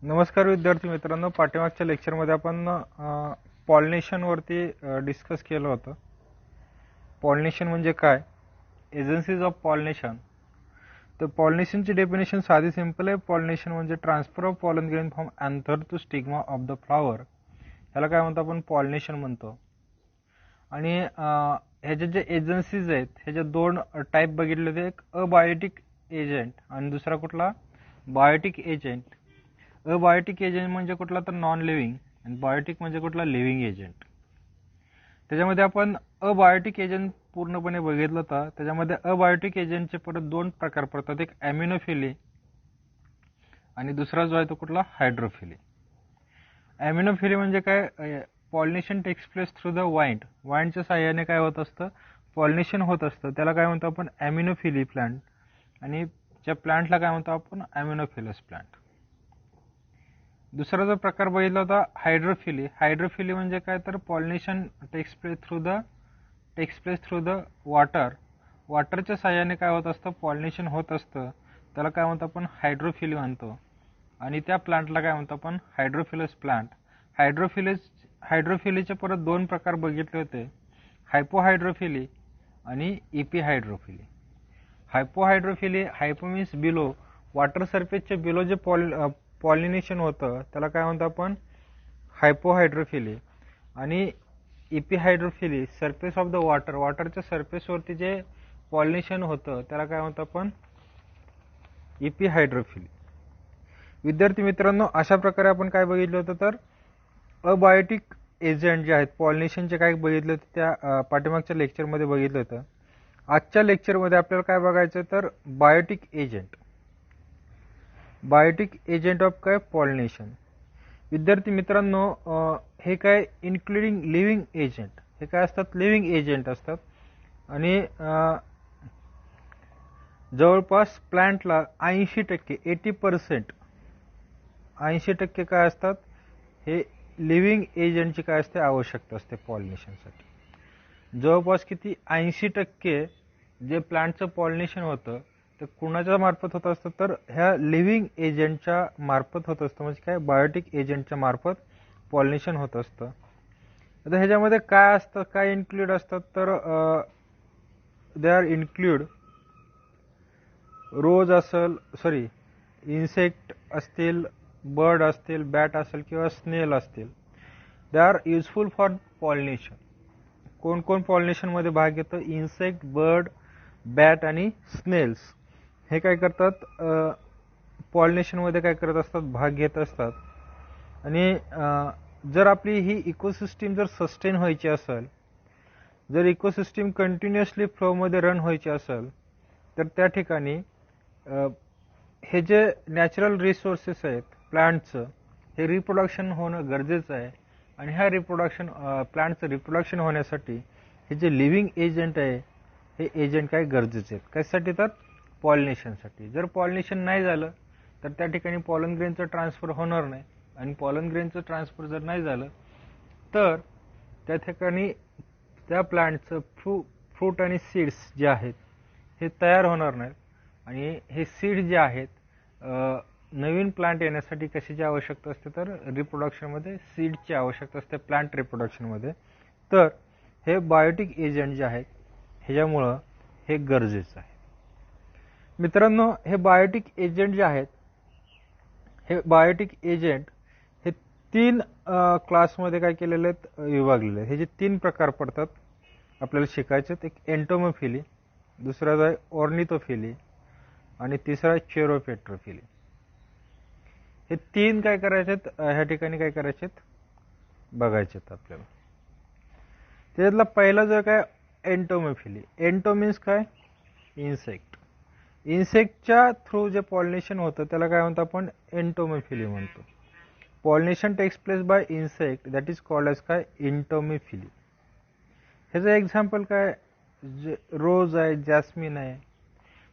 नमस्कार विद्यार्थी मित्रांनो, पाठीमागच्या लेक्चरमध्ये आपण पॉलिनेशन वरती डिस्कस केलं होतं. पॉलिनेशन म्हणजे काय, एजन्सीज ऑफ पॉलिनेशन. तर पॉलिनेशनची डेफिनेशन साधी सिंपल आहे. पॉलिनेशन म्हणजे transfer of pollen grain from anther to stigma of the flower. ह्याला काय म्हणतो आपण, पॉलिनेशन म्हणतो. आणि ह्याचे जे एजन्सीज आहेत ह्याचे दोन टाईप बघितले होते, एक अबायोटिक एजंट आणि दुसरा कुठला, बायोटिक एजंट. अबायोटिक एजंट म्हणजे कुठला, तर नॉन लिव्हिंग, आणि बायोटिक म्हणजे कुठला, लिव्हिंग एजंट. त्याच्यामध्ये आपण अबायोटिक एजंट पूर्णपणे बघितलं होतं. त्याच्यामध्ये अबायोटिक एजंटचे परत दोन प्रकार पडतात, एक ॲमिनोफिली आणि दुसरा जो आहे तो कुठला, हायड्रोफिली. ॲमिनोफिली म्हणजे काय, pollination takes place through the wind. वाइंडच्या साह्याने काय होत असतं, पॉलिनेशन होत असतं. त्याला काय म्हणतो आपण, ॲमिनोफिली प्लांट. आणि ज्या प्लांटला काय म्हणतो आपण, ॲमिनोफिलस प्लांट. दुसरा जो प्रकार बघितला होता, हायड्रोफिली. हायड्रोफिली म्हणजे काय, तर pollination takes place through the water. वॉटरच्या साह्याने काय होत असतं, पॉलिनेशन होत असतं. त्याला काय म्हणतो आपण, हायड्रोफिली म्हणतो. आणि त्या प्लांटला काय म्हणतो आपण, हायड्रोफिलस प्लांट. हायड्रोफिलीचे परत दोन प्रकार बघितले होते, हायपोहायड्रोफिली आणि epihydrophily. Hypohydrophily, hypo means below, water सरफेसच्या बिलो जे पॉलिनेशन होतं त्याला काय म्हणतो आपण, हायपोहायड्रोफिली. आणि epihydrophily, surface of the water, वॉटरच्या सरफेसवरती जे पॉलिनेशन होतं त्याला काय म्हणतो आपण, इपिहायड्रोफिली. विद्यार्थी मित्रांनो, अशा प्रकारे आपण काय बघितलं होतं, तर अबायोटिक एजंट जे आहेत पॉलिनेशनचे काय बघितले होते त्या पाठीमागच्या लेक्चरमध्ये बघितलं होतं. आजच्या लेक्चरमध्ये आपल्याला काय बघायचं, तर biotic agent. Biotic agent of काय, पॉलिनेशन. विद्यार्थी मित्रांनो, हे काय, इन्क्लुडिंग लिव्हिंग एजंट. हे काय असतात, लिव्हिंग एजंट असतात. आणि जवळपास प्लांटला 80%, 80% काय असतात, हे लिव्हिंग एजंटची काय असते, आवश्यकता असते पॉलिनेशनसाठी. जवळपास किती, 80% जे प्लांटचं पॉलिनेशन होतं ते कुणाच्या मार्फत होत असतं, तर ह्या लिव्हिंग एजंटच्या मार्फत होत असतं. म्हणजे काय, बायोटिक एजंटच्या मार्फत पॉलिनेशन होत असतं. आता ह्याच्यामध्ये काय असतं, काय इन्क्लूड असतात, तर दे आर इन्क्लूड इन्सेक्ट असतील, बर्ड असतील, बॅट असेल किंवा स्नेल असतील. They are useful for pollination. कोण कोण पॉलिनेशनमध्ये भाग घेतं, इन्सेक्ट, बर्ड, बॅट आणि स्नेल्स. हे काय करतात, पॉलिनेशनमध्ये काय करत असतात, भाग घेत असतात. आणि जर आपली ही इकोसिस्टीम जर सस्टेन व्हायची असेल, जर इकोसिस्टीम कंटिन्युअसली फ्लोमध्ये रन व्हायची असेल, तर त्या ठिकाणी हे जे नॅचरल रिसोर्सेस आहेत प्लांटचं, हे रिप्रोडक्शन होणं गरजेचं आहे. आणि ह्या प्लांटचं रिप्रोडक्शन होण्यासाठी हे जे लिव्हिंग एजंट आहे, हे एजंट काय गरजेचे आहेत, कशासाठी, तर पॉलिनेशनसाठी. जर पॉलिनेशन नाही झालं तर त्या ठिकाणी पॉलन ग्रेनचं ट्रान्सफर होणार नाही. आणि पॉलन ग्रेनचं ट्रान्सफर जर नाही झालं तर त्या ठिकाणी त्या प्लांटचं फ्रूट आणि सीड्स जे आहेत हे तयार होणार नाहीत. आणि हे सीड जे आहेत, नवीन प्लांट येण्यासाठी कशाची आवश्यकता असते, तर रिप्रोडक्शनमध्ये सीडची आवश्यकता असते प्लांट रिप्रोडक्शनमध्ये. तर हे बायोटिक एजंट जे आहेत ह्याच्यामुळं हे गरजेचं आहे. मित्रांनो, हे बायोटिक एजंट जे आहेत, हे बायोटिक एजंट हे 3 क्लासमध्ये काय केलेले आहेत, विभागलेले आहेत. हे जे 3 प्रकार पडतात आपल्याला शिकायचे, एक एंटोमोफिली, दुसरा जो आहे ऑर्निथोफिली आणि तिसरा चेरोपेट्रोफिली. हे 3 काय करायचेत, ह्या ठिकाणी काय करायचेत, बघायचेत आपल्याला. त्याच्यातला पहिला जो काय, एंटोमोफिली. एंटो मीन्स काय, इन्सेक्ट. इन्सेक्टच्या थ्रू जे पॉलिनेशन होतं त्याला काय म्हणतो आपण, एंटोमोफिली म्हणतो. Pollination takes place by insect, that is called as काय, एंटोमोफिली. ह्याचं एक्झाम्पल काय, रोज आहे, जॅस्मिन आहे.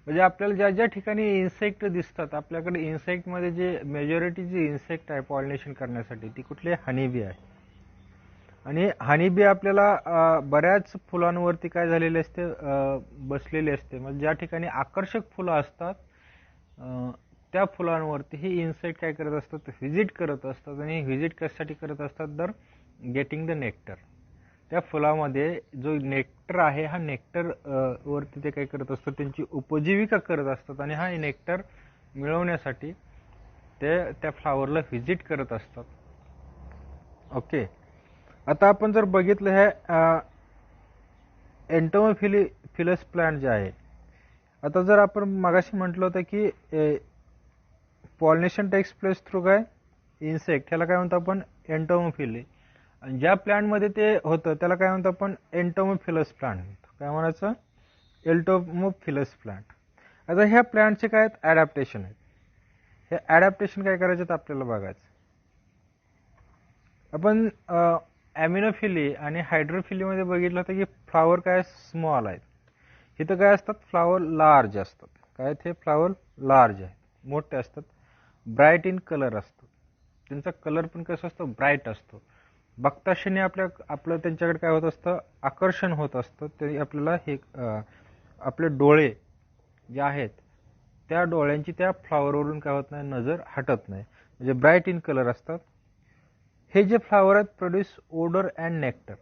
म्हणजे आपल्याला ज्या ज्या ठिकाणी इन्सेक्ट दिसतात, आपल्याकडे इन्सेक्टमध्ये जे मेजॉरिटी जे इन्सेक्ट आहे पॉलिनेशन करण्यासाठी ती कुठली, हनीबी आहे. आणि हनीबी आपल्याला बऱ्याच फुलांवरती काय झालेले असते, बसलेली असते. म्हणजे ज्या ठिकाणी आकर्षक फुलं असतात त्या फुलांवरती हे इन्सेक्ट काय करत असतात, व्हिजिट करत असतात. आणि व्हिजिट कशासाठी करत असतात, तर गेटिंग द नेक्टर. त्या फुलामध्ये जो नेक्टर आहे, हा नेक्टर वरती ते काय करत असतात, त्यांची उपजीविका करत असतात. आणि हा नेक्टर मिळवण्यासाठी ते त्या फ्लावरला व्हिजिट करत असतात. ओके, आता आपण जर बघितलं हे एंटोमोफिलस प्लांट जे आहे, आता जर आपण मगाशी म्हटलं होतं की पॉलिनेशन टेक्स प्लेस थ्रू काय, इन्सेक्ट, ह्याला काय म्हणतो आपण, एंटोमोफिली. आणि ज्या प्लांटमध्ये ते होतं त्याला काय म्हणतो आपण, एंटोमोफिलस प्लांट म्हणतो. काय म्हणायचं, एंटोमोफिलस प्लांट. आता ह्या प्लांटचे काय आहेत, ॲडॅप्टेशन आहेत. हे ॲडॅप्टेशन काय करायचे आपल्याला बघायचं. आपण ॲमिनोफिली आणि हायड्रोफिलीमध्ये बघितलं होतं की फ्लावर काय स्मॉल आहेत, इथं काय असतात, फ्लावर लार्ज असतात. काय ते फ्लावर लार्ज आहेत, मोठे असतात, ब्राईट इन कलर असतो. त्यांचा कलर पण कसं असतो, ब्राईट असतो. बघता क्षणी आपलं त्यांच्याकडे काय होत असतं, आकर्षण होत असतं. ते आपल्याला हे आपले डोळे जे आहेत, त्या डोळ्यांची त्या फ्लावरवरून काय होत नाही, नजर हटत नाही, म्हणजे ब्राईट इन कलर असतात. हे जे फ्लावर आहेत प्रोड्यूस ओडर अँड नेक्टर.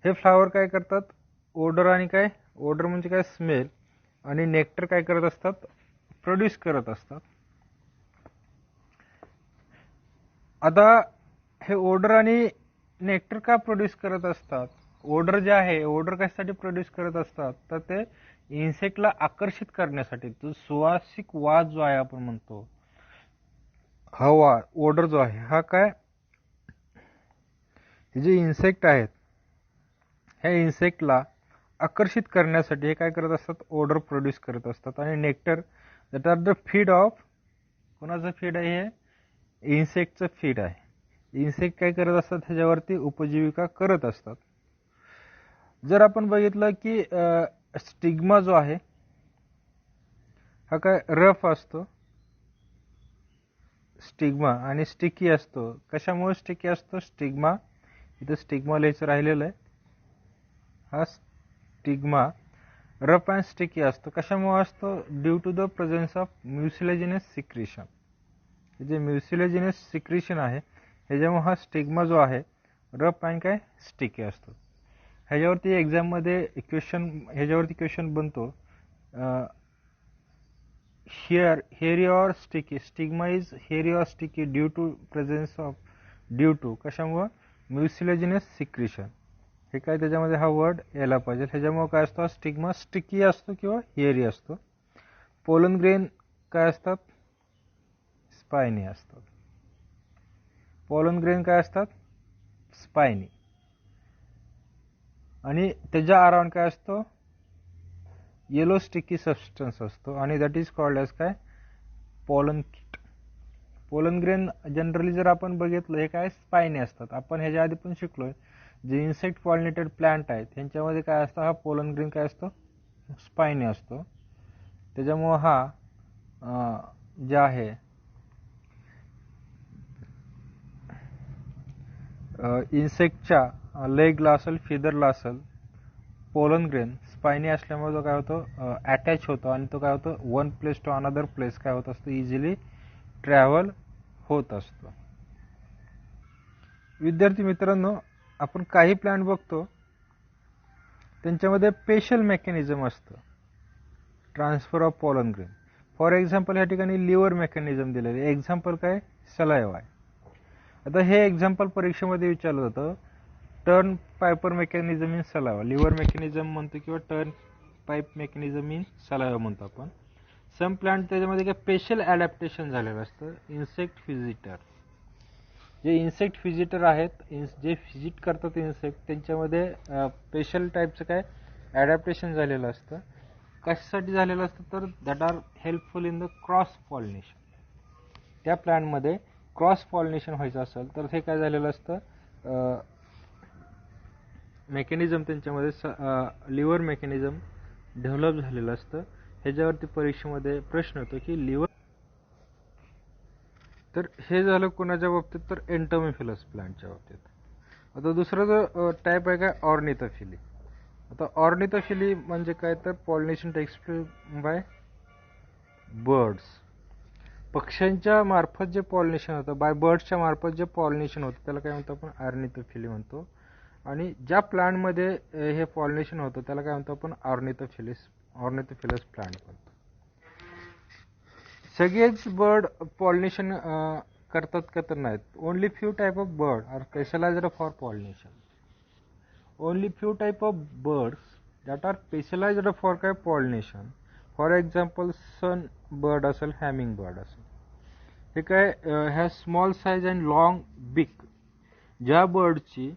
हे फ्लावर काय करतात, ओडर आणि काय, ओडर म्हणजे काय, स्मेल, आणि नेक्टर काय करत असतात, प्रोड्यूस करत असतात. आता हे ओडर आणि नेक्टर का प्रोड्यूस करत असतात, ओडर जे आहे, ओडर कशासाठी प्रोड्यूस करत असतात, तर ते इन्सेक्टला आकर्षित करण्यासाठी. तो सुवासिक वास जो आहे आपण म्हणतो, हा ओडर जो आहे, हा काय, हे जे इन्सेक्ट आहेत, ह्या इन्सेक्टला आकर्षित करण्यासाठी हे काय करत असतात, ओडर प्रोड्यूस करत असतात. आणि nectar that are the feed of, कोणाचं फीड आहे, हे इन्सेक्टचं फीड आहे. इन्सेक्ट काय करत असतात, ह्याच्यावरती उपजीविका करत असतात. जर आपण बघितलं की स्टिग्मा जो आहे, हा काय रफ असतो, स्टिग्मा, आणि स्टिकी असतो. कशामुळे स्टिकी असतो, स्टिग्मा, इथं स्टिग्मा लिहायचं राहिलेलं आहे. हा स्टिग्मा रफ अँड स्टिकी असतो. कशामुळे असतो, due to the presence of mucilaginous secretion. जे म्युसिलेजिनस सिक्रिशन आहे, ह्याच्यामुळे हा स्टिग्मा जो आहे रफ अँड काय, स्टिकी असतो. ह्याच्यावरती एक्झाममध्ये क्वेश्चन बनतो, hairy or sticky, stigma is hairy or sticky due to presence of, due to, कशामुळं, म्युसिलेजिनस सिक्रिशन. हे काय, त्याच्यामध्ये हा वर्ड यायला पाहिजे. ह्याच्यामुळे काय असतो, स्टिग्मा स्टिकी असतो किंवा हेअरी असतो. पोलन ग्रेन काय असतात, स्पायनी असतात. पोलन ग्रेन काय असतात, स्पायनी. आणि त्याच्या अराउंड काय असतो, येलो स्टिकी सबस्टन्स असतो, आणि दॅट इज कॉल्ड एज काय, pollen kit. Pollen grain generally जर आपण बघितलं, हे काय स्पायनी असतात. आपण ह्याच्या आधी पण शिकलोय, जे इन्सेक्ट पॉलिनेटेड प्लांट आहेत ह्यांच्यामध्ये काय असतं, हा पोलन ग्रेन काय असतो, स्पायनी असतो. त्याच्यामुळं हा जे आहे इन्सेक्टच्या लेगला असेल, फिदरला असेल, पोलन ग्रेन स्पायनी असल्यामुळे तो काय होतो, अटॅच होतो, आणि तो काय होतो, one place to another place काय होत असतो, इझिली ट्रॅव्हल होत असतो. विद्यार्थी मित्रांनो, आपण काही प्लांट बघतो त्यांच्यामध्ये स्पेशल मेकॅनिझम असतं transfer of pollen grain. For example या ठिकाणी लिव्हर मेकॅनिझम दिलेले, एक्झाम्पल काय, सलायवा आहे. आता हे एक्झाम्पल परीक्षेमध्ये विचारलं जातं, turn piper mechanism in salvia, lever mechanism म्हणतो किंवा turn pipe mechanism in salvia म्हणतो आपण. सम प्लांट त्याच्यामध्ये काय स्पेशल ॲडॅप्टेशन झालेलं असतं. इन्सेक्ट व्हिजिटर, जे इन्सेक्ट व्हिजिटर आहेत, जे व्हिजिट करतात इन्सेक्ट, त्यांच्यामध्ये स्पेशल टाईपचं काय ॲडॅप्टेशन झालेलं असतं. कशासाठी झालेलं असतं, तर that are helpful in the cross pollination. त्या प्लांटमध्ये क्रॉस पॉलिनेशन व्हायचं असेल तर हे काय झालेलं असतं, मेकॅनिझम त्यांच्यामध्ये लिव्हर मेकॅनिझम डेव्हलप झालेलं असतं. ह्याच्यावरती परीक्षेमध्ये प्रश्न होतो की लिव्हर. तर हे झालं कोणाच्या बाबतीत, तर एंटोमोफिलस प्लांटच्या बाबतीत. आता दुसरा जो टाईप आहे काय, ऑर्निथोफिली. आता ऑर्निथोफिली म्हणजे काय, तर पॉलिनेशन टेक्स बाय बर्ड्स. पक्ष्यांच्या मार्फत जे पॉलिनेशन होतं, बाय बर्ड्सच्या मार्फत जे पॉलिनेशन होतं त्याला काय म्हणतो आपण ऑर्निथोफिली म्हणतो. आणि ज्या प्लांटमध्ये हे पॉलिनेशन होतं त्याला काय म्हणतो आपण ऑर्निथोफिलस प्लांट म्हणतो. सगळेच बर्ड पॉलिनेशन करतात का तर नाहीत. Only few type of bird are specialised for pollination. Only few type of birds that are specialised for काय pollination. For example sun bird असेल, हॅमिंग बर्ड असेल, हे काय has small size and long beak. ज्या बर्डची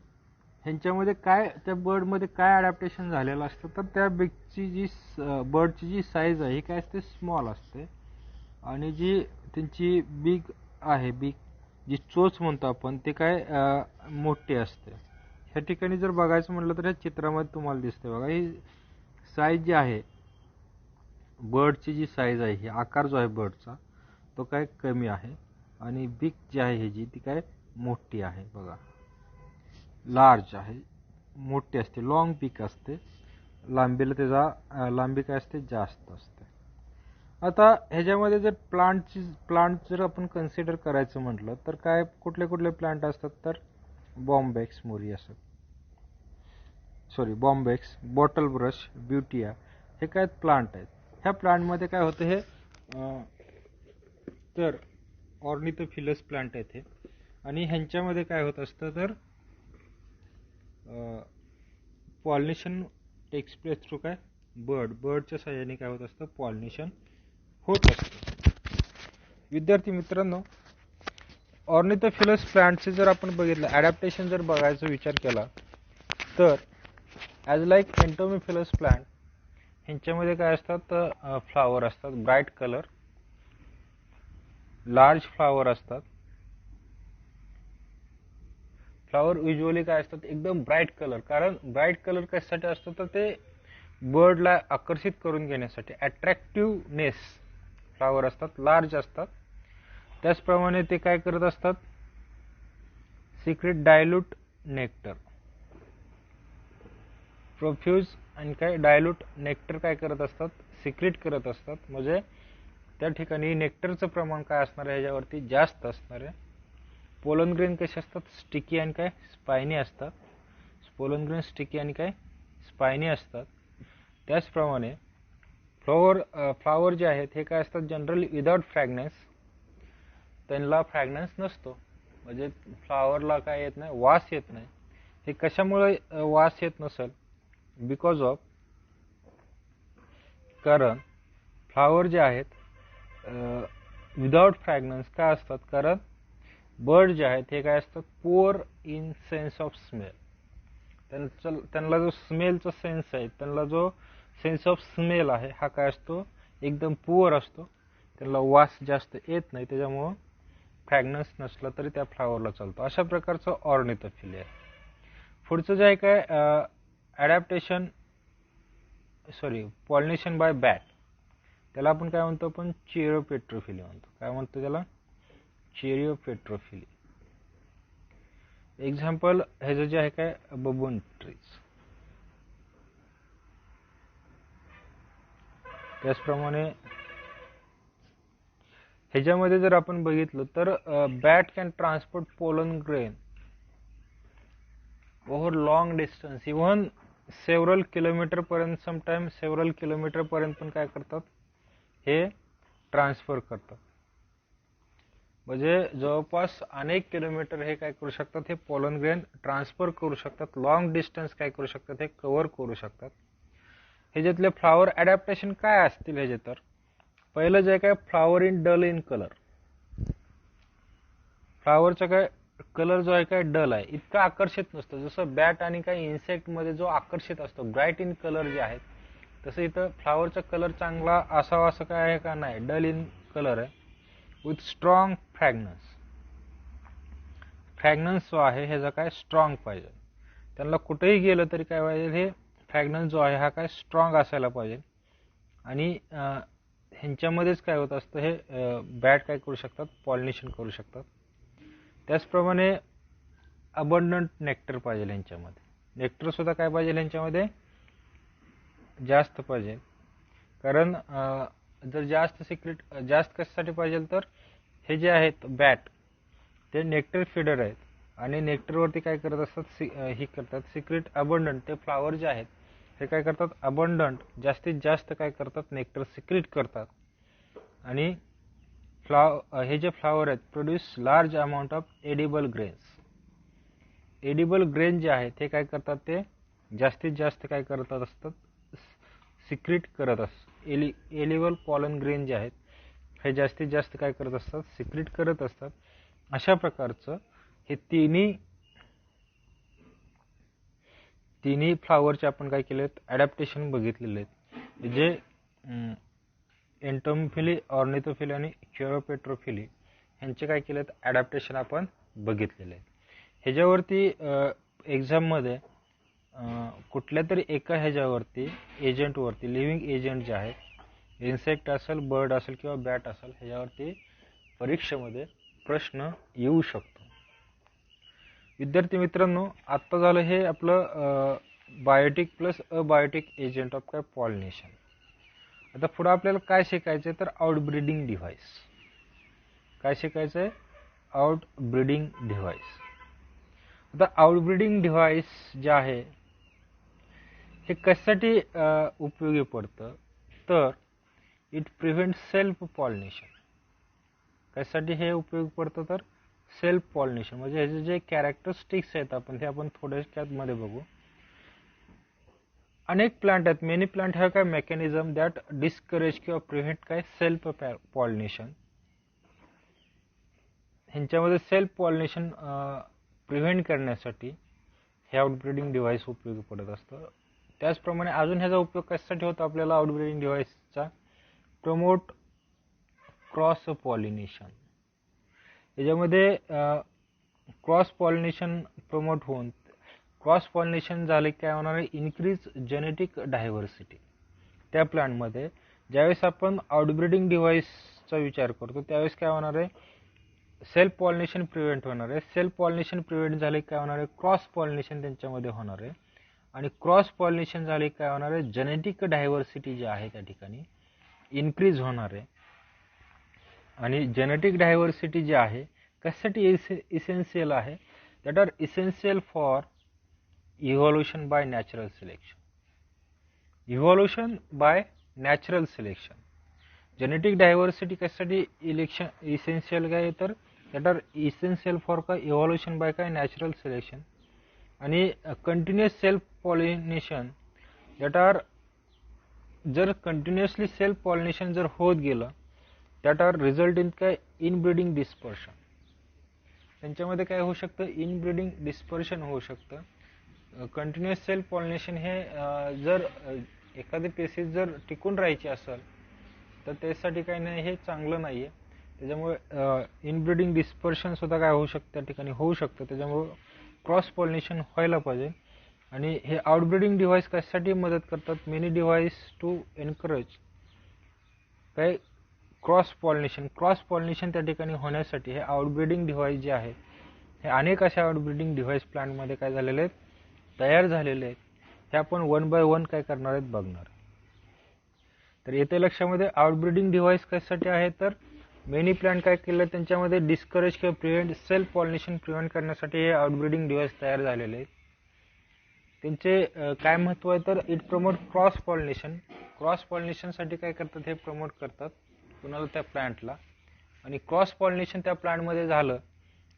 ह्यांच्यामध्ये काय, त्या बर्डमध्ये काय अडॅप्टेशन झालेलं असतं तर त्या बिकची जी बर्डची जी साईज आहे ही काय असते, स्मॉल असते. आणि जी त्यांची बिग आहे, बिग जी चोच म्हणतो आपण, ते काय मोठी असते. ह्या ठिकाणी जर बघायचं म्हटलं तर ह्या चित्रामध्ये तुम्हाला दिसते बघा, ही साईज जी आहे बर्डची, जी साईज आहे, ही आकार जो आहे बर्डचा तो काय कमी आहे. आणि बिग जी आहे ह्याची ती काय मोठी आहे बघा, लार्ज आहे, मोठी असते, लॉंग बिक असते. लांबीला त्याचा लांबी काय असते, जास्त असते. आता ह्याच्यामध्ये जर प्लांट जर आपण कन्सिडर करायचं म्हटलं तर काय कुठले कुठले प्लांट असतात तर बॉम्बेक्स मोरी असतात, बॉम्बेक्स, बॉटल ब्रश, ब्युटिया, हे काय प्लांट आहेत. ह्या प्लांटमध्ये काय होतं, हे तर ऑर्निथोफिलस प्लांट आहेत हे. आणि ह्यांच्यामध्ये काय होत असतं तर पॉलिनेशन टेक्स प्लेस थ्रू काय बर्डच्या सहाय्याने काय होत असतं, पॉलिनेशन होत असतं. विद्यार्थी मित्रांनो, ऑर्निथोफिलस प्लांटचे जर आपण बघितलं ॲडॅप्टेशन जर बघायचा विचार केला तर ॲज लाईक एंटोमोफिलस प्लांट, ह्यांच्यामध्ये काय असतात, फ्लावर असतात, ब्राईट कलर, लार्ज फ्लावर असतात. फ्लावर युजली काय असतात, एकदम ब्राईट कलर. कारण ब्राईट कलर कशासाठी असतो तर ते बर्डला आकर्षित करून घेण्यासाठी, अट्रॅक्टिव्हनेस फ्लावर असतात, लार्ज असतात. त्याचप्रमाणे ते काय करत असतात, सिक्रेट डायल्यूट नेक्टर, प्रोफ्यूज आणि काय डायल्यूट नेक्टर काय करत असतात, सिक्रेट करत असतात. म्हणजे त्या ठिकाणी नेक्टरचं प्रमाण काय असणार आहे, ह्याच्यावरती जास्त असणार आहे. पोलन ग्रेन कसे असतात, स्टिकी आणि काय स्पायनी असतात. पोलन ग्रेन स्टिकी आणि काय स्पायनी असतात. त्याचप्रमाणे फ्लावर जे आहेत हे काय असतात, जनरली विदाउट फ्रॅग्रन्स, त्यांना फ्रॅग्रन्स नसतो. म्हणजे फ्लावरला काय येत नाही, वास येत नाही. हे कशामुळे वास येत नसेल, बिकॉज ऑफ, कारण फ्लावर जे आहेत विदाउट फ्रॅग्रन्स का असतात, कारण बर्ड जे आहेत हे काय असतात, poor in sense of smell. त्यांना जो स्मेलचा सेन्स आहे, त्यांना जो सेन्स ऑफ स्मेल आहे हा काय असतो, एकदम पुअर असतो. त्यांना वास जास्त येत नाही, त्याच्यामुळं फ्रॅग्रन्स नसला तरी त्या फ्लावरला चालतो. अशा प्रकारचं ऑर्निथोफिली आहे. पुढचं जे आहे काय ॲडॅप्टेशन पॉलिनेशन बाय बॅट, त्याला आपण काय म्हणतो, आपण चेरिओपेट्रोफिली म्हणतो. काय म्हणतो त्याला, चेरिओपेट्रोफिली. एक्झाम्पल ह्याचं जे आहे काय बबून ट्रीज. त्याचप्रमाणे ह्याच्यामध्ये जर आपण बघितलं तर bat can transport pollen grain over long distance, even several kilometre पर्यंत, समटाइम सेव्हरल किलोमीटर पर्यंत पण काय करतात, हे ट्रान्सफर करतात. म्हणजे जवळपास अनेक किलोमीटर हे काय करू शकतात, हे पोलन ग्रेन ट्रान्सफर करू शकतात. लॉंग डिस्टन्स काय करू शकतात, हे कव्हर करू शकतात. ह्याच्यातले फ्लावर ॲडॅप्टेशन काय असतील ह्याचे, तर पहिलं जे काय flower in dull in colour. फ्लावरचा काय कलर जो आहे काय डल आहे, इतका आकर्षित नसतो. जसं बॅट आणि काही इन्सेक्ट मध्ये जो आकर्षित असतो, ब्राईट इन कलर जे आहेत, तसं इथं फ्लावरचा कलर चांगला असावा असं काय आहे का नाही, डल इन कलर आहे. विथ स्ट्रॉंग फ्रॅग्रन्स, फ्रॅग्रन्स जो आहे ह्याचा काय स्ट्रॉंग पाहिजे. त्यांना कुठेही गेलं तरी काय पाहिजे, हे फ्रॅग्रन्स जो आहे हा काय स्ट्रॉंग असायला पाहिजे. आणि ह्यांच्यामध्येच काय होत असतं, हे बॅट काय करू शकतात, पॉलिनेशन करू शकतात. त्याचप्रमाणे अबंडंट नेक्टर पाहिजे ह्यांच्यामध्ये. नेक्टर सुद्धा काय पाहिजे ह्यांच्यामध्ये, जास्त पाहिजे. कारण जर जास्त सिक्रेट जास्त कशासाठी पाहिजे तर हे जे आहेत बॅट ते नेक्टर फीडर आहेत आणि नेक्टरवरती काय करत असतात हे करतात सिक्रेट अबंडंट ते फ्लावर जे आहेत हे काय करतात अबंडंट जास्तीत जास्त काय करतात नेक्टर सिक्रेट करतात आणि हे जे फ्लावर आहेत produce large amount of edible grains. Edible grain जे आहेत ते काय करतात ते जास्तीत जास्त काय करत असतात सिक्रेट करत असतात. एलिबल पॉलन ग्रेन जे आहेत हे जास्तीत जास्त काय करत असतात सिक्रेट करत असतात. अशा प्रकारचं हे तिन्ही फ्लावरचे आपण काय केलेत ॲडॅप्टेशन बघितलेले आहेत. जे एंटोमोफिली ऑर्निथोफिली आणि क्युरोपेट्रोफिली यांचे काय केलेत ॲडॅप्टेशन आपण बघितलेले आहेत. ह्याच्यावरती एक्झाममध्ये कुठल्या तरी एका ह्याच्यावरती एजंटवरती लिव्हिंग एजंट जे आहेत इन्सेक्ट असेल बर्ड असेल किंवा बॅट असेल ह्याच्यावरती परीक्षेमध्ये प्रश्न येऊ शकतो. विद्यार्थी मित्रांनो आत्ता झालं हे आपलं biotic plus abiotic agent of काय पॉलिनेशन. आता पुढे आपल्याला काय शिकायचं तर आउटब्रीडिंग डिव्हाइस. काय शिकायचं आहे आउटब्रीडिंग डिव्हाइस. आता आउटब्रीडिंग डिव्हाइस जे आहे हे कशासाठी उपयोगी पडतं तर इट प्रिव्हेंट सेल्फ पॉलिनेशन. कशासाठी हे उपयोगी पडतं तर सेल्फ पॉलिनेशन म्हणजे ह्याचे जे कॅरेक्टरिस्टिक्स आहेत आपण थोड्याच मध्ये बघू. अनेक प्लांट आहेत मेनी प्लांट हॅव काय मेकॅनिझम दॅट डिस्करेज किंवा प्रिव्हेंट काय सेल्फ पॉलिनेशन. ह्यांच्यामध्ये सेल्फ पॉलिनेशन प्रिव्हेंट करण्यासाठी हे आउटब्रीडिंग डिव्हाइस उपयोगी पडत असतं. त्याचप्रमाणे अजून ह्याचा उपयोग कशासाठी होतो आपल्याला आउटब्रीडिंग डिव्हाइसचा प्रमोट क्रॉस पॉलिनेशन. याच्यामध्ये क्रॉस पॉलिनेशन प्रमोट होऊन क्रॉस पॉलिनेशन झाले काय होणार आहे इन्क्रीज जेनेटिक डायव्हर्सिटी. त्या प्लांटमध्ये ज्यावेळेस आपण आउटब्रीडिंग डिव्हाइसचा विचार करतो त्यावेळेस काय होणार आहे सेल्फ पॉलिनेशन प्रिव्हेंट होणार आहे. सेल्फ पॉलिनेशन प्रिव्हेंट झाले काय होणार आहे क्रॉस पॉलिनेशन त्यांच्यामध्ये होणार आहे आणि क्रॉस पॉलिनेशन झाले काय होणार आहे जेनेटिक डायव्हर्सिटी जी आहे त्या ठिकाणी इन्क्रीज होणार आहे. आणि जेनेटिक डायव्हर्सिटी जी आहे कशासाठी इसेन्शियल आहे that are essential for evolution by natural selection. Evolution by natural selection genetic diversity कशासाठी इसेन्शियल काय तर दॅट आर इसेन्शियल फॉर काय इव्हॉल्युशन बाय काय नॅचरल सिलेक्शन. आणि continuous self pollination that are जर कंटिन्युअसली सेल्फ पॉलिनेशन जर होत गेलं दॅट आर रिझल्ट इन काय इनब्रीडिंग डिस्पर्शन. त्यांच्यामध्ये काय होऊ शकतं इनब्रीडिंग डिस्पर्शन होऊ शकतं. कंटिन्युअस सेल्फ पॉलिनेशन हे जर एखादी पेशीस जर टिकून राहायची असेल तर त्यासाठी काही नाही हे चांगलं नाही आहे. त्याच्यामुळे इनब्रीडिंग डिस्पर्शन सुद्धा काय होऊ शकतं त्या ठिकाणी होऊ शकतं. त्याच्यामुळे क्रॉस पॉलिनेशन व्हायला पाहिजे. आणि हे आउटब्रीडिंग डिव्हाइस कशासाठी मदत करतात मेनी डिव्हाइस टू एनकरेज काय क्रॉस पॉलिनेशन. क्रॉस पॉलिनेशन त्या ठिकाणी होण्यासाठी हे आउटब्रीडिंग डिव्हाइस जे आहे हे अनेक अशा आउटब्रीडिंग डिव्हाइस प्लांटमध्ये काय झालेले आहेत तयार झालेले आहेत. हे आपण वन बाय वन काय करणार आहेत बघणार. तर येते लक्षामध्ये आउटब्रीडिंग डिव्हाइस कशासाठी आहे तर मेनी प्लांट काय केलं त्यांच्यामध्ये डिस्करेज किंवा प्रिव्हेंट सेल्फ पॉलिनेशन प्रिव्हेंट करण्यासाठी हे आउटब्रीडिंग डिव्हाइस तयार झालेले आहेत. त्यांचे काय महत्त्व आहे तर it promote cross pollination. Cross पॉलिनेशनसाठी काय करतात हे प्रमोट करतात कुणाला त्या प्लांटला. आणि क्रॉस पॉलिनेशन त्या प्लांटमध्ये झालं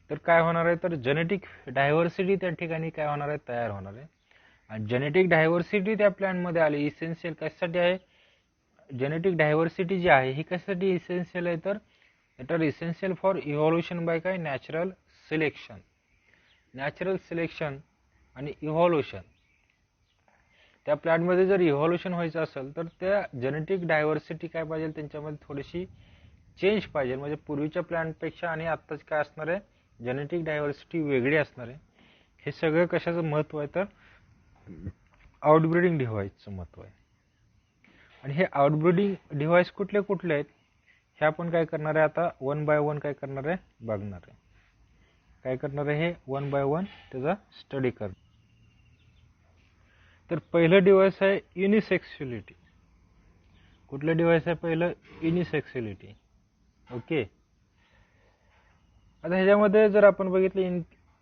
तर काय होणार आहे तर जेनेटिक डायव्हर्सिटी त्या ठिकाणी काय होणार आहे तयार होणार आहे. आणि जेनेटिक डायव्हर्सिटी त्या प्लांटमध्ये आली इसेन्शियल कशासाठी आहे जेनेटिक डायव्हर्सिटी जी आहे ही कशासाठी इसेन्शियल आहे तर it are essential for evolution by काय नॅचरल सिलेक्शन. नॅचरल सिलेक्शन आणि इव्हॉल्युशन त्या प्लांटमध्ये जर इव्हॉल्युशन व्हायचं असेल तर त्या जेनेटिक डायव्हर्सिटी काय पाहिजे त्यांच्यामध्ये थोडीशी चेंज पाहिजे. म्हणजे पूर्वीच्या प्लांटपेक्षा आणि आत्ताच काय असणार आहे जेनेटिक डायव्हर्सिटी वेगळी असणार आहे. हे सगळं कशाचं महत्त्व आहे तर आउटब्रीडिंग डिव्हाइसचं महत्त्व आहे. आणि हे आउटब्रीडिंग डिव्हाइस कुठले कुठले आहेत हे आपण काय करणार आहे आता वन बाय वन काय करणार आहे बघणार आहे. काय करणार आहे हे वन बाय वन त्याचा स्टडी करणार. तर पहिलं डिव्हाइस आहे युनिसेक्सुअलिटी. कुठलं डिव्हाइस आहे पहिलं, युनिसेक्सुअलिटी. ओके, आता ह्याच्यामध्ये जर आपण बघितलं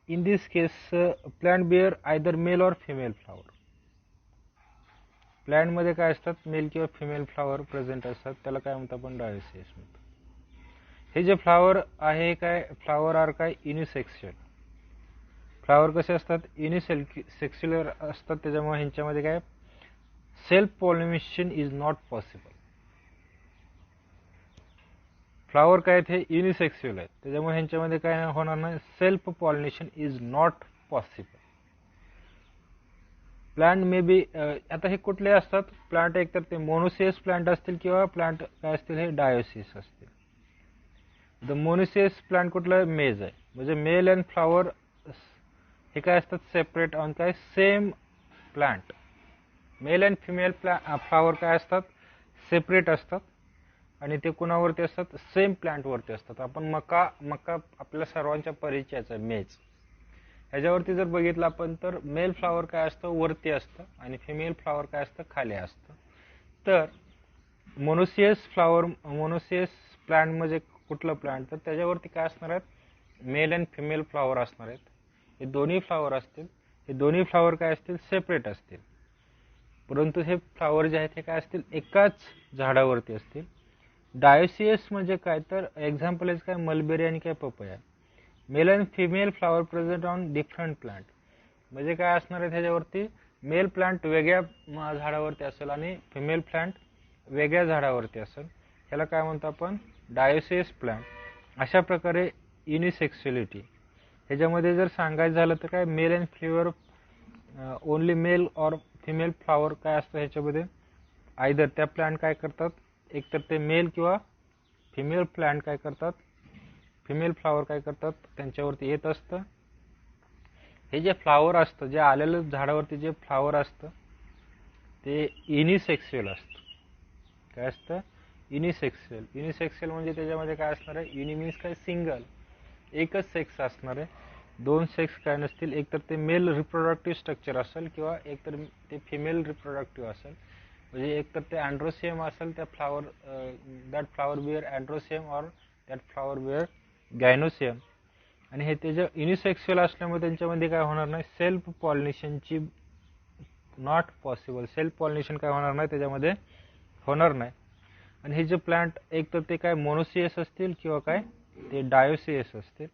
in this case plant bear either male और फिमेल फ्लॉवर. प्लांटमध्ये काय असतात, मेल किंवा फिमेल फ्लॉवर प्रेझेंट असतात, त्याला काय म्हणतो आपण, डायोसिस म्हणतो. हे जे फ्लॉवर आहे काय, फ्लॉवर आर काय, युनिसेक्सुअल. फ्लॉवर कसे असतात, युनिसेक्सुअल असतात, त्याच्यामुळे ह्यांच्यामध्ये काय self pollination is not possible. Flower काय हे युनिसेक्सुअल आहेत, त्याच्यामुळे ह्यांच्यामध्ये काय होणार नाही, self pollination is not possible. Plant may be, आता हे कुठले असतात प्लांट, एकतर ते मोनोसियस प्लांट असतील किंवा प्लांट काय असतील, हे डायोसिस असतील. द मोनोसियस प्लांट कुठलं, मेज आहे, म्हणजे मेल अँड फ्लॉवर हे काय असतात, सेपरेट ऑन काय, same plant. Male and female flower काय असतात, सेपरेट असतात, आणि ते कुणावरती असतात, सेम प्लांटवरती असतात. आपण मका आपल्या सर्वांच्या परिचयाचा मेज, ह्याच्यावरती जर बघितलं आपण तर मेल फ्लॉवर काय असतं, वरती असतं, आणि फिमेल फ्लॉवर काय असतं, खाली असतं. तर मोनोसियस प्लांट म्हणजे कुठलं प्लांट, तर त्याच्यावरती काय असणार आहेत, मेल अँड फिमेल फ्लॉवर असणार आहेत. हे दोन्ही फ्लॉवर असतील, हे दोन्ही फ्लॉवर काय असतील, सेपरेट असतील, परंतु हे फ्लॉवर जे आहेत हे काय असतील, एकाच झाडावरती असतील. डायोसियस म्हणजे काय, तर एक्झाम्पल आहे काय, मलबेरी आणि काय, papaya. Male and female flower present on different plant, म्हणजे काय असणार आहे, त्याच्यावरती मेल प्लांट वेगळ्या झाडावरती असेल आणि फिमेल प्लांट वेगळ्या झाडावरती असेल, ह्याला काय म्हणतो आपण, डायोसियस प्लांट. अशा प्रकारे युनिसेक्सुअलिटी ह्याच्यामध्ये जर सांगायचं झालं तर काय, male and flower only male और फिमेल फ्लॉवर काय असतं ह्याच्यामध्ये, आयदर त्या प्लांट काय करतात, एकतर ते मेल किंवा फिमेल प्लांट काय करतात, फिमेल फ्लॉवर काय करतात, त्यांच्यावरती येत असतं. हे जे फ्लॉवर असतं, जे आलेलं झाडावरती जे फ्लॉवर असतं ते युनिसेक्सुअल असतं. काय असतं, युनिसेक्सुअल म्हणजे त्याच्यामध्ये काय असणार आहे, युनि मीन्स काय, सिंगल, एकच सेक्स असणार आहे, दोन सेक्स काय नसतील, एकतर ते मेल रिप्रोडक्टिव्ह स्ट्रक्चर असेल किंवा एकतर ते फिमेल रिप्रोडक्टिव्ह असेल. म्हणजे एकतर ते अँड्रोसियम असेल, त्या फ्लॉवर दॅट फ्लॉवर बिअर अँड्रोसियम और दॅट फ्लॉवर बिअर गायनोसियम. आणि हे त्याच्या युनिसेक्सुअल असल्यामुळे त्यांच्यामध्ये काय होणार नाही, सेल्फ पॉलिनेशनची नॉट पॉसिबल, सेल्फ पॉलिनेशन काय होणार नाही, त्याच्यामध्ये होणार नाही. आणि हे जे प्लांट एक तर ते काय मोनोसियस असतील किंवा काय ते डायोसियस असतील.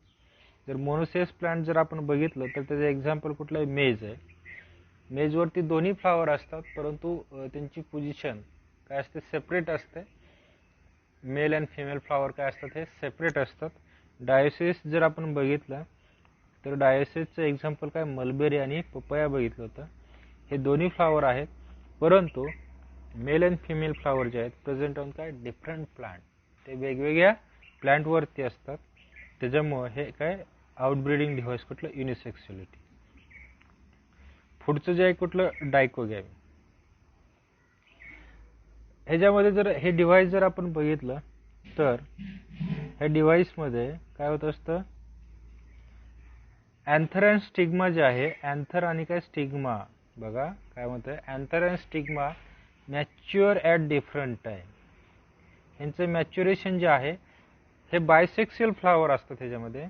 जर मोनोसियस प्लांट जर आपण बघितलं तर त्याचं एक्झाम्पल कुठलं आहे, मेज आहे. मेजवरती दोन्ही फ्लॉवर असतात, परंतु त्यांची पोझिशन काय असते, सेपरेट असते. मेल अँड फिमेल फ्लॉवर काय असतात, हे सेपरेट असतात. डायोसिस जर आपण बघितलं तर डायोसिसचं एक्झाम्पल काय, मलबेरी आणि पपया बघितलं होतं. हे दोन्ही फ्लॉवर आहेत, परंतु मेल अँड फिमेल फ्लॉवर जे आहेत प्रेझेंट ऑन काय, डिफरंट प्लांट, ते वेगवेगळ्या प्लांटवरती असतात. त्याच्यामुळे हे काय, आउटब्रीडिंग डिव्हाइस कुठलं, युनिसेक्सुअलिटी. पुढचं जे आहे कुठलं, डायकोगॅमी. ह्याच्यामध्ये जर हे डिव्हाइस जर आपण बघितलं तर ह्या डिव्हाइसमध्ये काय होत असतं, अँथर अँड स्टिग्मा जे आहे, अँथर आणि काय स्टिग्मा, बघा काय म्हणतंय, anther and stigma mature at different time. ह्यांचं मॅच्युरेशन जे आहे हे बायसेक्सुअल फ्लॉवर असतं, त्याच्यामध्ये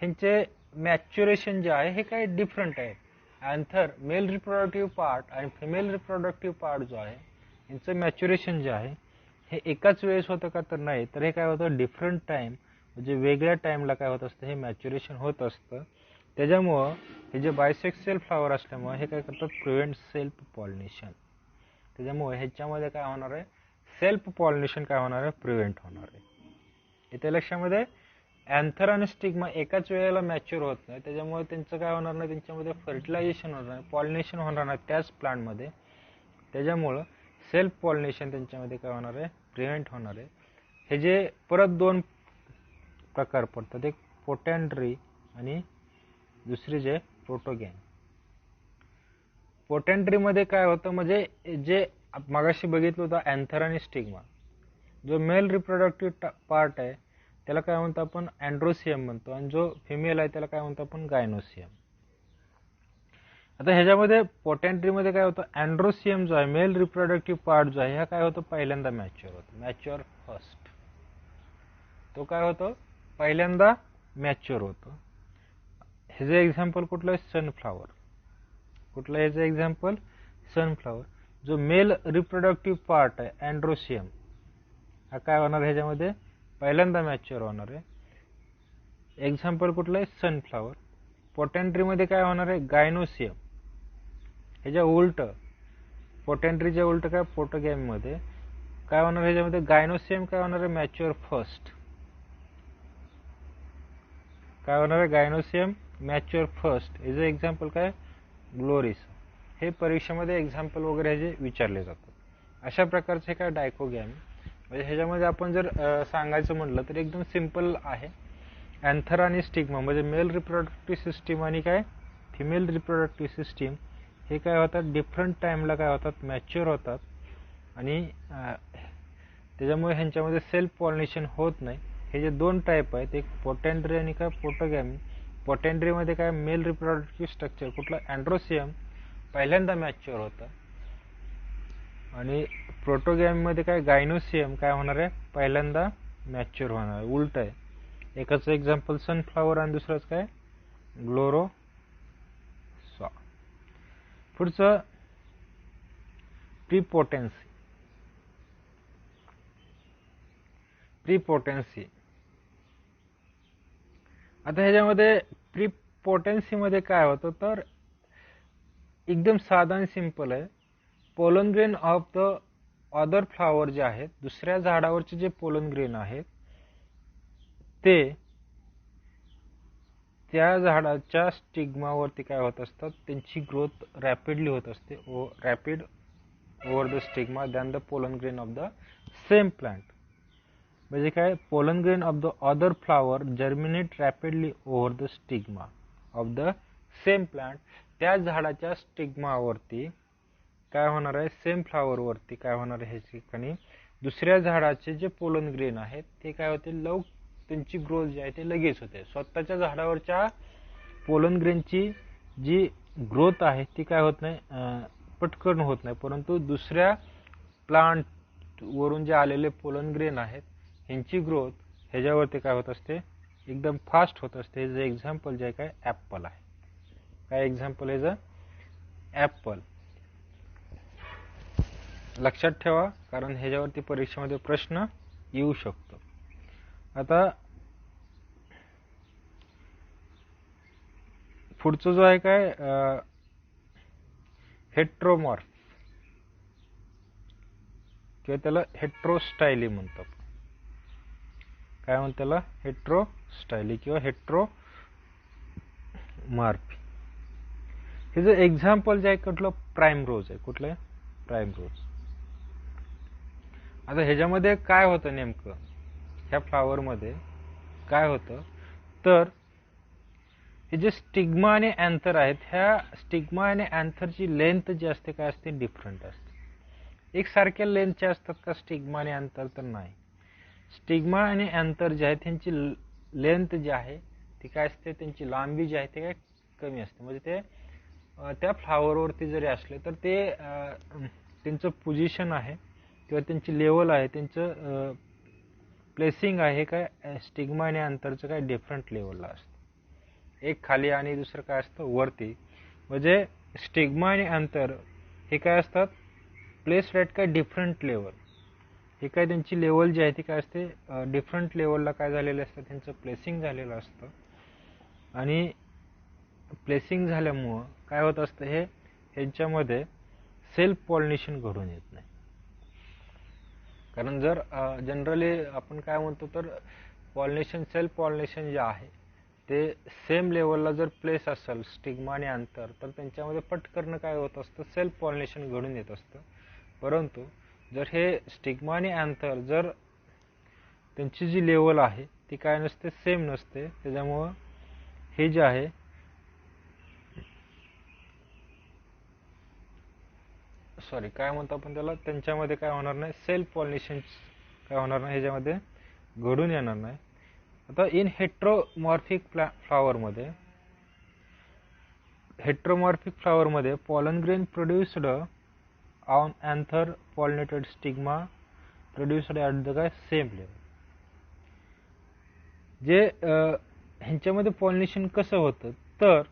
ह्यांचे मॅच्युरेशन जे आहे हे काय डिफरंट आहे. अँथर मेल रिप्रोडक्टिव्ह पार्ट आणि फिमेल रिप्रोडक्टिव्ह पार्ट जो आहे ह्यांचं मॅच्युरेशन जे आहे हे एकाच वेळेस होतं का, तर नाही, तर हे काय होतं, डिफरंट टाइम, म्हणजे वेगळ्या टाइमला काय होत असतं, हे मॅच्युरेशन होत असतं. त्याच्यामुळं हे जे बायसेक्सुअल फ्लॉवर असल्यामुळे हे काय करतात, प्रिव्हेंट सेल्फ पॉलिनेशन. त्याच्यामुळे ह्याच्यामध्ये काय होणार आहे, सेल्फ पॉलिनेशन काय होणार आहे, प्रिव्हेंट होणार आहे. इथे लक्षामध्ये अँथर आणि स्टिग्मा एकाच वेळेला मॅच्युअर होत नाही, त्याच्यामुळे त्यांचं काय होणार नाही, त्यांच्यामध्ये फर्टिलायझेशन होणार नाही, पॉलिनेशन होणार नाही त्याच प्लांटमध्ये. त्याच्यामुळं सेल्फ पॉलिनेशन त्यांच्यामध्ये काय होणार आहे, प्रिव्हेंट होणार आहे. हे जे परत दोन प्रकार पडतात, एक पोटॅन्ट्री आणि दुसरे जे प्रोटोगॅन. पोटॅन्ट्रीमध्ये काय होतं, म्हणजे जे मगाशी बघितलं होतं अँथर आणि स्टिग्मा, जो मेल रिप्रोडक्टिव्ह पार्ट आहे त्याला काय म्हणतो आपण, अँड्रोसियम म्हणतो, आणि जो फिमेल आहे त्याला काय म्हणतो आपण, गायनोसियम. आता ह्याच्यामध्ये पोटेंट्रीमध्ये काय होतं, अँड्रोसियम जो आहे मेल रिप्रोडक्टिव्ह पार्ट जो आहे हा काय होतो, पहिल्यांदा मॅच्युअर होतो, मॅच्युअर फर्स्ट. तो काय होतो, पहिल्यांदा मॅच्युअर होतो. ह्याचं एक्झाम्पल कुठलं आहे, सनफ्लावर. कुठलं ह्याचं एक्झाम्पल, सनफ्लावर. जो मेल रिप्रोडक्टिव्ह पार्ट आहे अँड्रोसियम हा काय होणार, ह्याच्यामध्ये पहिल्यांदा मॅच्युअर होणार आहे. एक्झाम्पल कुठलं आहे, सनफ्लावर. पोटेंट्रीमध्ये काय होणार आहे, गायनोसियम. ह्याच्या उलट, पोटेंट्रीच्या उलट काय, पोटोगॅमीमध्ये काय होणार, ह्याच्यामध्ये गायनोसियम काय होणार आहे, मॅच्युअर फर्स्ट. काय होणार आहे, गायनोसियम मॅच्युअर फर्स्ट. ह्याचं एक्झाम्पल काय, ग्लोरिस. हे परीक्षेमध्ये एक्झाम्पल वगैरे ह्याचे विचारले जातात. अशा प्रकारचे काय डायकोगॅमी. म्हणजे ह्याच्यामध्ये आपण जर सांगायचं म्हटलं तर एकदम सिम्पल आहे. अँथर आणि स्टिग्मा म्हणजे मेल रिप्रोडक्टिव्ह सिस्टीम आणि काय फिमेल रिप्रोडक्टिव्ह सिस्टीम हे काय होतात, डिफरंट टाइमला काय होतात, मॅच्युअर होतात. आणि त्याच्यामुळे ह्यांच्यामध्ये सेल्फ पॉलिनेशन होत नाही. हे जे दोन टाईप आहेत, एक पोटेंट्री आणि काय पोटोगॅमी. पोटेंट्रीमध्ये काय मेल रिप्रोडक्टिव्ह स्ट्रक्चर कुठलं, अँड्रोसियम पहिल्यांदा मॅच्युअर होतं. आणि प्रोटोगॅमीमध्ये काय गायनोसियम काय होणार आहे, पहिल्यांदा मॅच्युअर होणार आहे. उलट आहे. एकाचं एक्झाम्पल सनफ्लावर आणि दुसरंच काय, ग्लोरोसॉ. पुढचं प्रीपोटेन्सी. प्रीपोटेन्सी आता ह्याच्यामध्ये प्रीपोटेन्सीमध्ये काय होतं तर एकदम साधा आणि सिंपल आहे. Pollen grain of the other flower जे आहेत, दुसऱ्या झाडावरचे जे पोलन ग्रेन आहेत ते त्या झाडाच्या स्टिग्मावरती काय होत असतात, त्यांची ग्रोथ रॅपिडली होत असते, rapid over the stigma than the pollen grain of the same plant. म्हणजे काय, pollen grain of the other flower germinate rapidly over the stigma of the same plant. त्या झाडाच्या स्टिग्मावरती काय होणार आहे, सेम फ्लावरवरती काय होणार आहे, ह्या ठिकाणी दुसऱ्या झाडाचे जे पोलन ग्रेन आहेत ते काय होते, त्यांची ग्रोथ जी आहे ते लगेच होते. स्वतःच्या झाडावरच्या पोलन ग्रेनची जी ग्रोथ आहे ती काय होत नाही, पटकन होत नाही. परंतु दुसऱ्या प्लांट वरून जे आलेले पोलन ग्रेन आहेत ह्यांची ग्रोथ ह्याच्यावरती काय होत असते, एकदम फास्ट होत असते. ह्याचं एक्झाम्पल जे आहे काय, ॲपल आहे. काय एक्झाम्पल ह्याचं, ॲपल. लक्षात ठेवा कारण ह्याच्यावरती परीक्षेमध्ये प्रश्न येऊ शकतो. आता पुढचं जो आहे काय, हेट्रोमॉर्फ किंवा त्याला हेट्रोस्टायली म्हणतात. काय म्हणतात त्याला, हेट्रोस्टायली किंवा हेट्रोमॉर्फी. हे एक्झाम्पल जे आहे कुठलं, प्राईम रोज आहे. कुठलं, प्राईम रोज. आता ह्याच्यामध्ये काय होतं नेमकं, ह्या फ्लावरमध्ये काय होतं तर हे जे स्टिग्मा आणि अँथर आहेत, ह्या स्टिग्मा आणि अँथरची लेंथ जी असते काय असते, डिफरंट असते. एकसारख्या लेंथचे असतात का स्टिग्मा आणि अँथर, तर नाही. स्टिग्मा आणि अँथर जे आहेत त्यांची लेंथ जी आहे ती काय असते, त्यांची लांबी जी आहे ते काय कमी असते. म्हणजे ते त्या फ्लावरवरती जरी असले तर ते त्यांचं पोझिशन आहे किंवा त्यांची लेवल आहे, त्यांचं प्लेसिंग आहे काय स्टिग्मा आणि अँथरचं काय डिफरंट लेवलला असतं. एक खाली आणि दुसरं काय असतं, वरती. म्हणजे स्टिग्मा आणि अँथर हे काय असतात, प्लेस ॲट काय डिफरंट लेवल. हे काय त्यांची लेवल जी आहे ती काय असते, डिफरंट लेवलला काय झालेलं असतं, त्यांचं प्लेसिंग झालेलं असतं. आणि प्लेसिंग झाल्यामुळं काय होत असतं, ह्यांच्यामध्ये सेल्फ पॉलिनेशन घडून येत नाही. कारण जर जनरली आपण काय म्हणतो तर पॉलिनेशन, सेल्फ पॉलिनेशन जे आहे ते सेम लेवलला जर प्लेस असेल स्टिग्मा आणि अँथर तर त्यांच्यामध्ये पटकन काय होत असतं, सेल्फ पॉलिनेशन घडून येत असतं. परंतु जर हे स्टिग्मा आणि अँथर जर त्यांची जी लेवल आहे ती काय नसते, सेम नसते, त्याच्यामुळं हे जे आहे काय म्हणतो आपण त्याला, त्यांच्यामध्ये काय होणार नाही, सेल्फ पॉलिनेशन काय होणार नाही, ह्याच्यामध्ये घडून येणार नाही. आता इन हेट्रोमॉर्फिक फ्लावरमध्ये हेट्रोमॉर्फिक फ्लॉवर मध्ये pollen grain produced on anther pollinated stigma produced at the काय सेम लेवल. जे ह्यांच्यामध्ये पॉलिनेशन कसं होतं तर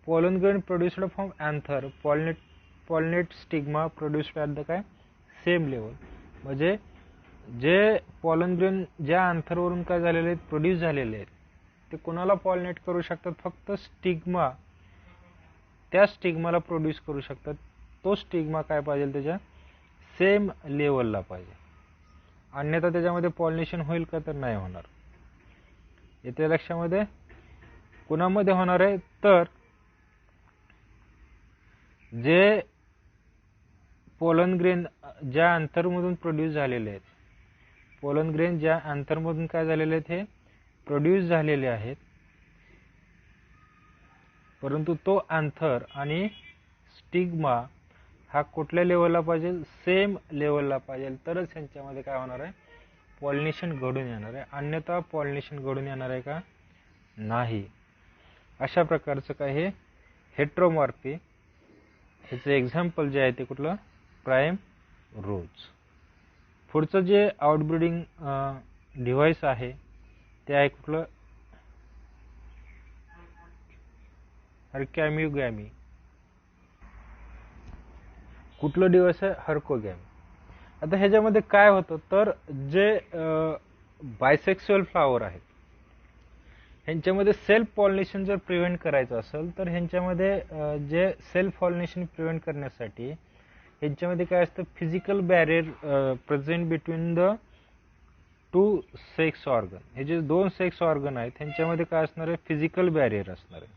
pollen grain produced from anther pollinate stigma produced at the काय सेम लेवल. म्हणजे जे पॉलन ग्रेन ज्या अँथरवरून काय झालेले आहेत प्रोड्यूस झालेले आहेत ते कोणाला पॉलिनेट करू शकतात, फक्त स्टिग्मा, त्या स्टिग्माला प्रोड्यूस करू शकतात. तो स्टिग्मा काय पाहिजे त्याच्या सेम लेवलला पाहिजे, अन्यथा त्याच्यामध्ये पॉलिनेशन होईल का तर नाही होणार. येथे लक्षामध्ये कुणामध्ये होणार आहे तर जे पोलन ग्रेन ज्या अँथरमधून प्रोड्यूस झालेले आहेत, पोलन ग्रेन ज्या अँथरमधून काय झालेले आहेत हे प्रोड्यूस झालेले आहेत, परंतु तो अँथर आणि स्टिग्मा हा कुठल्या लेवलला पाहिजे, सेम लेवलला पाहिजे, तरच यांच्यामध्ये काय होणार आहे पॉलिनेशन घडून येणार आहे, अन्यथा पॉलिनेशन घडून येणार आहे का नाही. अशा प्रकारचं काय हे हेट्रोमॉर्फी. ह्याचं एक्झाम्पल जे आहे ते कुठलं प्राइम रोज. पुढचं जे आउटब्रीडिंग डिव्हाइस आहे ते आहे कुठलं हर्कॅम्युगॅमी. कुठलं डिव्हाइस आहे हर्कोगॅमी. आता ह्याच्यामध्ये काय होतं तर जे बायसेक्सुअल फ्लावर आहेत ह्यांच्यामध्ये सेल्फ पॉलिनेशन जर प्रिव्हेंट करायचं असेल तर ह्यांच्यामध्ये जे सेल्फ पॉलिनेशन प्रिव्हेंट करण्यासाठी ह्यांच्यामध्ये काय असतं physical barrier present between the two sex organ. हे जे दोन सेक्स ऑर्गन आहेत ह्यांच्यामध्ये काय असणार आहे फिजिकल बॅरियर असणार आहे.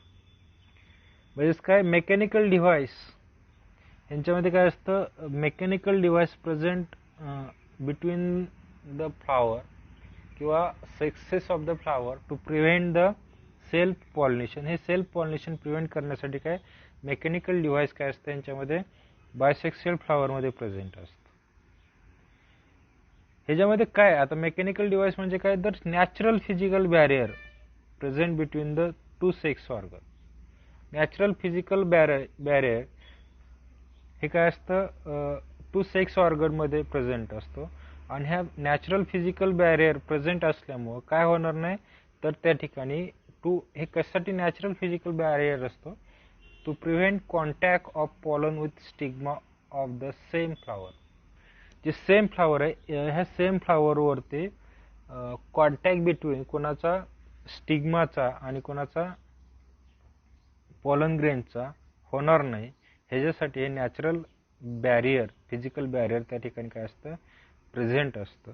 म्हणजेच काय मेकॅनिकल डिव्हाइस ह्यांच्यामध्ये काय असतं mechanical device present between the flower किंवा sexes of the flower to prevent the self pollination. हे सेल्फ पॉलिनेशन प्रिव्हेंट करण्यासाठी काय मेकॅनिकल डिव्हाइस काय असतं यांच्यामध्ये बायसेक्सुअल फ्लॉवरमध्ये प्रेझेंट असतं. ह्याच्यामध्ये काय आता मेकॅनिकल डिव्हाइस म्हणजे काय तर natural physical barrier present between the two sex organ. Natural physical barrier हे काय असतं टू सेक्स ऑर्गनमध्ये प्रेझेंट असतो आणि ह्या नॅचरल फिजिकल बॅरियर प्रेझेंट असल्यामुळं काय होणार नाही तर त्या ठिकाणी हे कशासाठी नॅचरल फिजिकल बॅरियर असतो to prevent contact of pollen with stigma of the same flower. जे सेम फ्लॉवर आहे ह्या सेम फ्लॉवरवरती कॉन्टॅक्ट बिटवीन कोणाचा स्टिग्माचा आणि कोणाचा पॉलन ग्रेनचा होणार नाही ह्याच्यासाठी हे नॅचरल बॅरियर फिजिकल बॅरियर त्या ठिकाणी काय असतं प्रेझेंट असतं.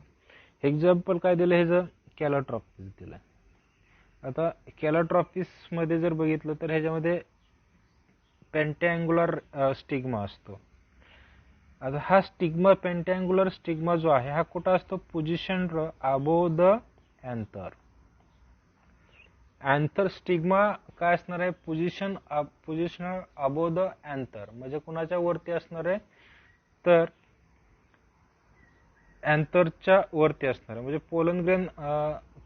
एक्झाम्पल काय दिलं ह्याचं कॅलोट्रॉपिस दिलं. आता कॅलोट्रॉपिस मध्ये जर बघितलं तर ह्याच्यामध्ये पेंटॅंग्युलर स्टिग्मा असतो. आता हा स्टिग्मा पेंटॅंग्युलर स्टिग्मा जो आहे हा कुठं असतो position above the anther. Anther stigma काय असणार आहे पोझिशन अबोव द अँथर म्हणजे कुणाच्या वरती असणार आहे तर अँथरच्या वरती असणार आहे. म्हणजे पोलन ग्रेन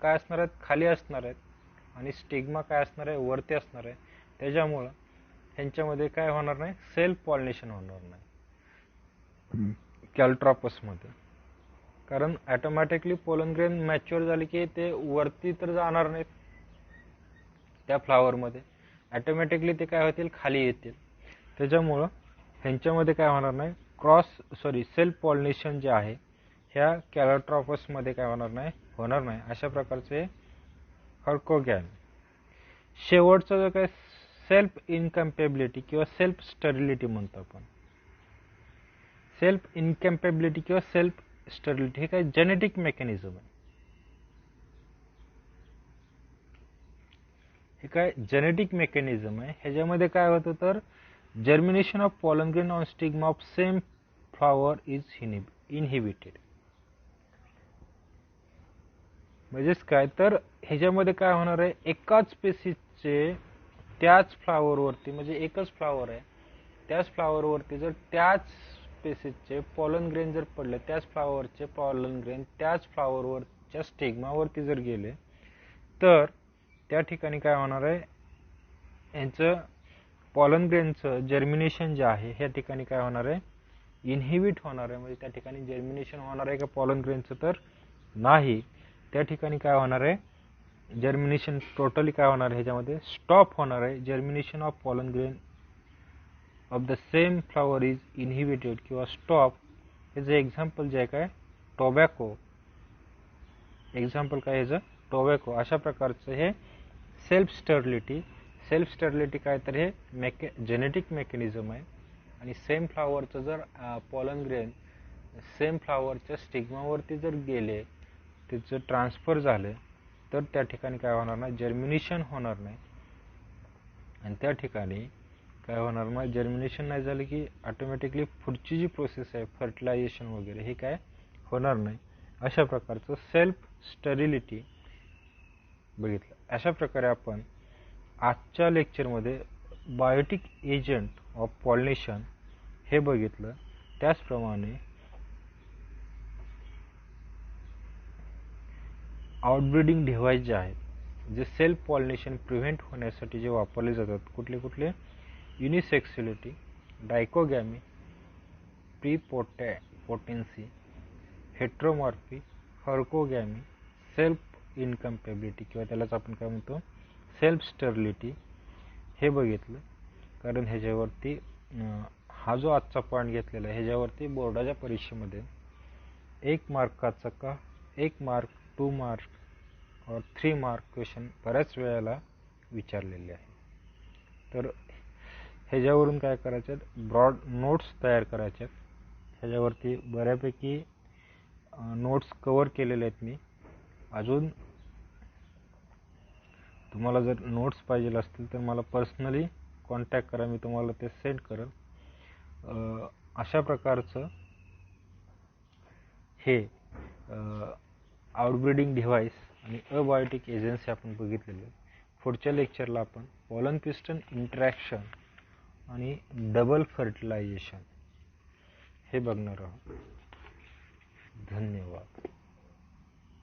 काय असणार आहेत खाली असणार आहेत आणि स्टिग्मा काय असणार आहे वरती असणार आहे. त्याच्यामुळं ह्यांच्यामध्ये काय होणार नाही सेल्फ पॉलिनेशन होणार नाही कॅलट्रॉपस मध्ये, कारण ऑटोमॅटिकली पोलन ग्रेन मॅच्युअर झाले की ते वरती तर जाणार नाहीत त्या फ्लॉवरमध्ये, ऑटोमॅटिकली ते काय होतील खाली येतील. त्याच्यामुळं ह्यांच्यामध्ये काय होणार नाही सेल्फ पॉलिनेशन जे आहे ह्या कॅलोट्रॉपस मध्ये काय होणार नाही अशा प्रकारचे हर्कोगॅमी. शेवटचं जो काय सेल्फ इनकम्पॅबिलिटी किंवा सेल्फ स्टरिलिटी म्हणतो आपण. सेल्फ इनकम्पॅबिलिटी किंवा सेल्फ स्टरिलिटी हे काय जेनेटिक मेकॅनिझम आहे. हे काय जेनेटिक मेकॅनिझम आहे. ह्याच्यामध्ये काय होतं तर germination of pollen grain on stigma of same flower is inhibited. म्हणजेच काय तर ह्याच्यामध्ये काय होणार आहे एकाच स्पेसिसचे त्याच फ्लॉवरवरती म्हणजे एकच फ्लॉवर आहे त्याच फ्लॉवरवरती जर त्याच स्पेसिसचे पॉलन ग्रेन जर पडले त्याच फ्लॉवरचे पॉलन ग्रेन त्याच फ्लॉवरवरच्या स्टिग्मावरती जर गेले तर त्या ठिकाणी काय होणार आहे यांचं पॉलन ग्रेनचं जर्मिनेशन जे आहे ह्या ठिकाणी काय होणार आहे, इनहिबिट होणार आहे. म्हणजे त्या ठिकाणी जर्मिनेशन होणार आहे का पॉलन ग्रेनचं, तर नाही. त्या ठिकाणी काय होणार आहे, जर्मिनेशन टोटली काय होणार आहे, ह्याच्यामध्ये स्टॉप होणार आहे. Germination of pollen grain of the same flower is inhibited किंवा स्टॉप. ह्याचं एक्झाम्पल जे आहे काय, टोबॅको. एक्झाम्पल काय ह्याचं, टोबॅको. अशा प्रकारचं हे सेल्फ स्टर्लिटी काय, तर हे जेनेटिक मेकॅनिझम आहे. आणि सेम फ्लॉवरचं जर पॉलन ग्रेन सेम फ्लॉवरच्या स्टिग्मावरती जर गेले, त्याचं ट्रान्सफर झालं, तर त्या ठिकाणी काय होणार नाही, जर्मिनेशन होणार नाही. आणि त्या ठिकाणी काय होणार नाही, जर्मिनेशन नाही झालं की ऑटोमॅटिकली पुढची जी प्रोसेस आहे फर्टिलायझेशन वगैरे हे काय होणार नाही. अशा प्रकारचं सेल्फ स्टरिलिटी बघितलं. अशा प्रकारे आपण आजच्या लेक्चरमध्ये बायोटिक एजंट ऑफ पॉलिनेशन हे बघितलं. त्याचप्रमाणे आउटब्रीडिंग डिव्हाइस जे आहेत, जे सेल्फ पॉलिनेशन प्रिव्हेंट होण्यासाठी जे वापरले जातात, कुठले कुठले, युनिसेक्सुअलिटी, डायकोगॅमी, प्रीपोटेन्सी, हेट्रोमॉर्फी, हर्कोगॅमी, सेल्फ इनकम्पॅबिलिटी किंवा त्यालाच आपण काय म्हणतो सेल्फ स्टर्लिटी हे बघितलं. कारण ह्याच्यावरती हा जो आजचा पॉईंट घेतलेला आहे ह्याच्यावरती बोर्डाच्या परीक्षेमध्ये 1 मार्काचा का 1 मार्क, 2 मार्क और 3 मार्क क्वेश्चन बऱ्याच वेळेला विचारलेले आहे. तर ह्याच्यावरून काय करायचं, ब्रॉड नोट्स तयार करायच्यात. ह्याच्यावरती बऱ्यापैकी नोट्स कवर केलेले आहेत मी. अजून तुम्हाला जर नोट्स पाहिजे असतील तर मला पर्सनली कॉन्टॅक्ट करा, मी तुम्हाला ते सेंड करेन. अशा प्रकारचं हे आउटब्रीडिंग डिव्हाइस आणि अबायोटिक एजन्सी आपण बघितलेले. पुढच्या लेक्चरला आपण पॉलन पिस्टन इंटरॅक्शन आणि डबल फर्टिलायझेशन हे बघणार आहोत. धन्यवाद.